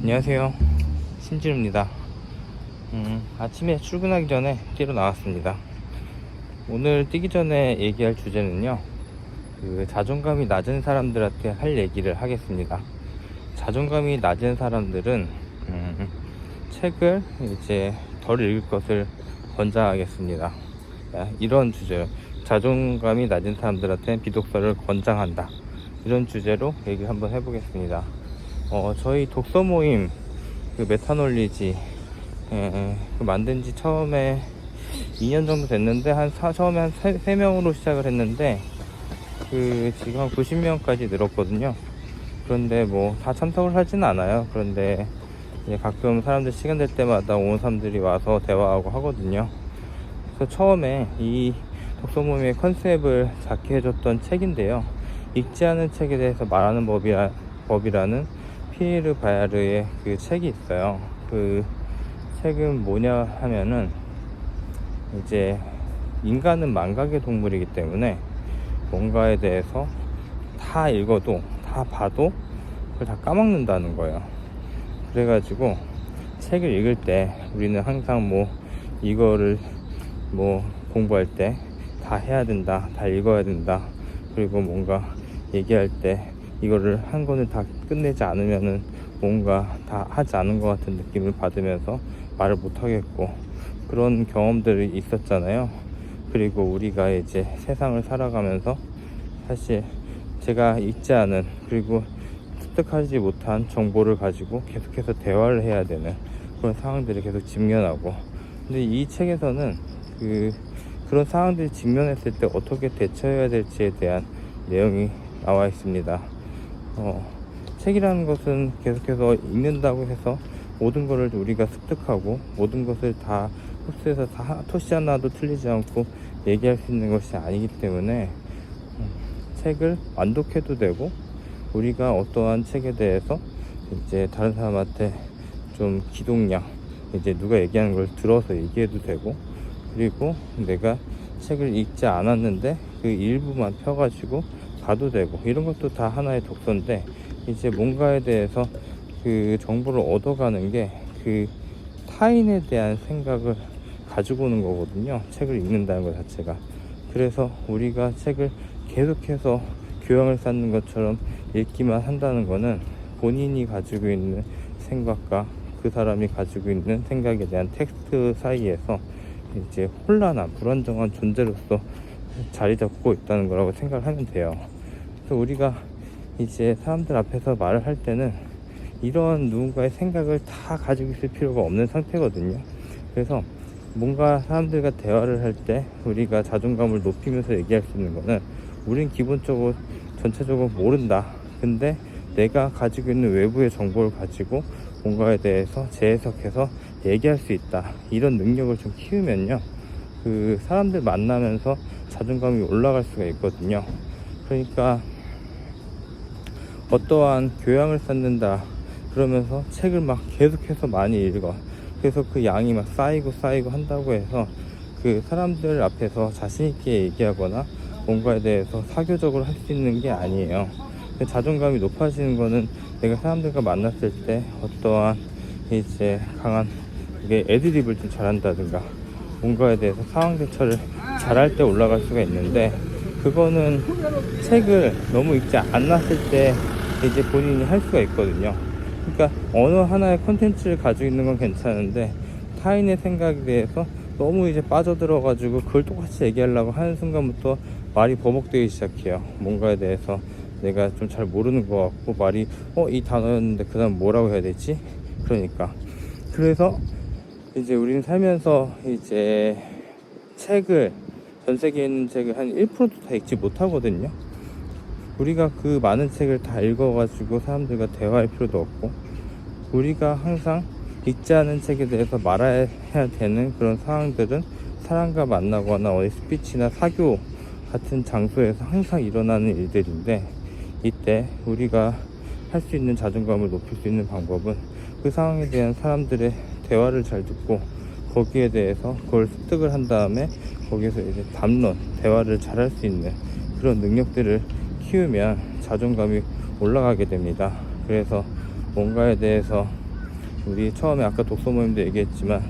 안녕하세요, 신진우입니다. 아침에 출근하기 전에 뛰러 나왔습니다. 오늘 뛰기 전에 얘기할 주제는요, 자존감이 낮은 사람들한테 할 얘기를 하겠습니다. 자존감이 낮은 사람들은 책을 이제 덜 읽을 것을 권장하겠습니다. 이런 주제요. 자존감이 낮은 사람들한테 비독서를 권장한다. 이런 주제로 얘기를 한번 해보겠습니다. 저희 독서 모임 메타놀리지 만든 지 처음에 2년 정도 됐는데 처음에 한 3명으로 시작을 했는데 지금 한 90명까지 늘었거든요. 그런데 뭐 다 참석을 하진 않아요. 그런데 이제 가끔 사람들 시간 될 때마다 온 사람들이 와서 대화하고 하거든요. 그래서 처음에 이 독서 모임의 컨셉을 잡게 해줬던 책인데요, 읽지 않은 책에 대해서 말하는 법이라는 피에르 바야르의 그 책이 있어요. 그 책은 뭐냐 하면은, 이제 인간은 망각의 동물이기 때문에 뭔가에 대해서 다 읽어도 다 봐도 그걸 다 까먹는다는 거예요. 그래가지고 책을 읽을 때 우리는 항상 이거를 공부할 때 다 해야 된다, 다 읽어야 된다, 그리고 뭔가 얘기할 때 이거를 한 권을 다 끝내지 않으면은 뭔가 다 하지 않은 것 같은 느낌을 받으면서 말을 못 하겠고, 그런 경험들이 있었잖아요. 그리고 우리가 이제 세상을 살아가면서 사실 제가 읽지 않은, 그리고 습득하지 못한 정보를 가지고 계속해서 대화를 해야 되는 그런 상황들이 계속 직면하고, 근데 이 책에서는 그런 상황들이 직면했을 때 어떻게 대처해야 될지에 대한 내용이 나와 있습니다. 책이라는 것은 계속해서 읽는다고 해서 모든 것을 우리가 습득하고 모든 것을 다 흡수해서 다 토시 하나도 틀리지 않고 얘기할 수 있는 것이 아니기 때문에 책을 완독해도 되고, 우리가 어떠한 책에 대해서 이제 다른 사람한테 좀 기동량, 이제 누가 얘기하는 걸 들어서 얘기해도 되고, 그리고 내가 책을 읽지 않았는데 그 일부만 펴가지고 봐도 되고, 이런 것도 다 하나의 독서인데, 이제 뭔가에 대해서 정보를 얻어가는 게 타인에 대한 생각을 가지고 오는 거거든요, 책을 읽는다는 것 자체가. 그래서 우리가 책을 계속해서 교양을 쌓는 것처럼 읽기만 한다는 거는 본인이 가지고 있는 생각과 그 사람이 가지고 있는 생각에 대한 텍스트 사이에서 이제 혼란한 불안정한 존재로서 자리 잡고 있다는 거라고 생각을 하면 돼요. 그래서 우리가 이제 사람들 앞에서 말을 할 때는 이런 누군가의 생각을 다 가지고 있을 필요가 없는 상태거든요. 그래서 뭔가 사람들과 대화를 할 때 우리가 자존감을 높이면서 얘기할 수 있는 거는, 우린 기본적으로 전체적으로 모른다, 근데 내가 가지고 있는 외부의 정보를 가지고 뭔가에 대해서 재해석해서 얘기할 수 있다, 이런 능력을 좀 키우면요, 사람들 만나면서 자존감이 올라갈 수가 있거든요. 그러니까 어떠한 교양을 쌓는다 그러면서 책을 막 계속해서 많이 읽어, 그래서 그 양이 막 쌓이고 한다고 해서 사람들 앞에서 자신있게 얘기하거나 뭔가에 대해서 사교적으로 할 수 있는 게 아니에요. 자존감이 높아지는 거는 내가 사람들과 만났을 때 어떠한 이제 강한 애드립을 좀 잘한다든가 뭔가에 대해서 상황 대처를 잘할 때 올라갈 수가 있는데, 그거는 책을 너무 읽지 않았을 때 이제 본인이 할 수가 있거든요. 그러니까 어느 하나의 콘텐츠를 가지고 있는 건 괜찮은데 타인의 생각에 대해서 너무 이제 빠져들어가지고 그걸 똑같이 얘기하려고 하는 순간부터 말이 버벅대기 시작해요. 뭔가에 대해서 내가 좀 잘 모르는 것 같고, 말이 이 단어였는데 그 다음 뭐라고 해야 되지? 그래서 이제 우리는 살면서 이제 전 세계에 있는 책을 한 1%도 다 읽지 못하거든요. 우리가 그 많은 책을 다 읽어가지고 사람들과 대화할 필요도 없고, 우리가 항상 읽지 않은 책에 대해서 말해야 되는 그런 상황들은 사람과 만나거나 어디 스피치나 사교 같은 장소에서 항상 일어나는 일들인데, 이때 우리가 할 수 있는 자존감을 높일 수 있는 방법은 그 상황에 대한 사람들의 대화를 잘 듣고 거기에 대해서 그걸 습득을 한 다음에 거기에서 이제 대화를 잘 할 수 있는 그런 능력들을 키우면 자존감이 올라가게 됩니다. 그래서 뭔가에 대해서 우리 처음에 아까 독서 모임도 얘기했지만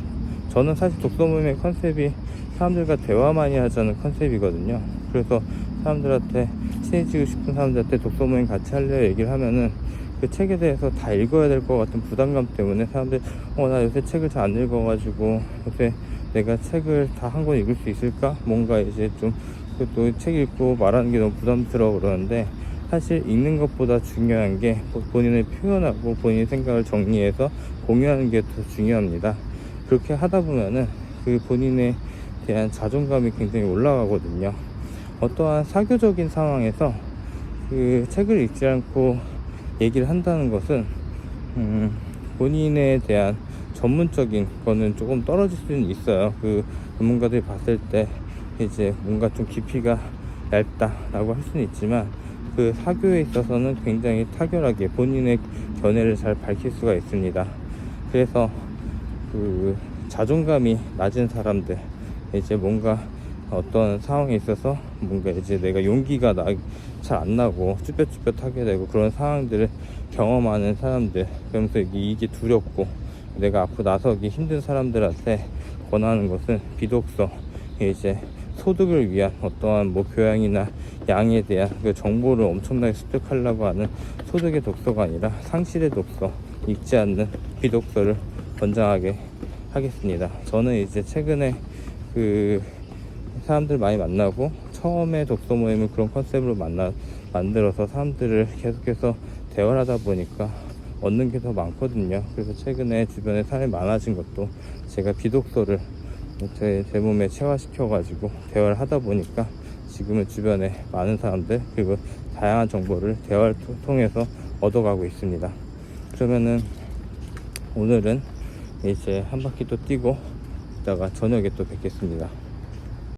저는 사실 독서 모임의 컨셉이 사람들과 대화 많이 하자는 컨셉이거든요. 그래서 사람들한테 친해지고 싶은 사람들한테 독서 모임 같이 하려 얘기를 하면은 그 책에 대해서 다 읽어야 될 것 같은 부담감 때문에 사람들이 나 요새 책을 잘 안 읽어가지고 요새 내가 책을 다 한 권 읽을 수 있을까? 뭔가 이제 좀 또 책 읽고 말하는 게 너무 부담스러워 그러는데, 사실 읽는 것보다 중요한 게 본인을 표현하고 본인의 생각을 정리해서 공유하는 게 더 중요합니다. 그렇게 하다 보면은 그 본인에 대한 자존감이 굉장히 올라가거든요. 어떠한 사교적인 상황에서 그 책을 읽지 않고 얘기를 한다는 것은 본인에 대한 전문적인 거는 조금 떨어질 수는 있어요. 그 전문가들이 봤을 때 이제 뭔가 좀 깊이가 얇다라고 할 수는 있지만, 그 사교에 있어서는 굉장히 타결하게 본인의 견해를 잘 밝힐 수가 있습니다. 그래서 그 자존감이 낮은 사람들, 이제 뭔가 어떤 상황에 있어서 뭔가 이제 내가 용기가 잘 안 나고 쭈뼛쭈뼛하게 되고 그런 상황들을 경험하는 사람들, 그러면서 이게 두렵고 내가 앞으로 나서기 힘든 사람들한테 권하는 것은 비독서, 이제 소득을 위한 어떠한 뭐 교양이나 양에 대한 그 정보를 엄청나게 습득하려고 하는 소득의 독서가 아니라 상실의 독서, 읽지 않는 비독서를 권장하게 하겠습니다. 저는 이제 최근에 그 사람들 많이 만나고 처음에 독서 모임을 그런 컨셉으로 만들어서 사람들을 계속해서 대화를 하다 보니까 얻는 게 더 많거든요. 그래서 최근에 주변에 사람이 많아진 것도 제가 비독서를 제 몸에 체화시켜 가지고 대화를 하다 보니까 지금은 주변에 많은 사람들 그리고 다양한 정보를 대화를 통해서 얻어가고 있습니다. 그러면은 오늘은 이제 한 바퀴 또 뛰고 이따가 저녁에 또 뵙겠습니다.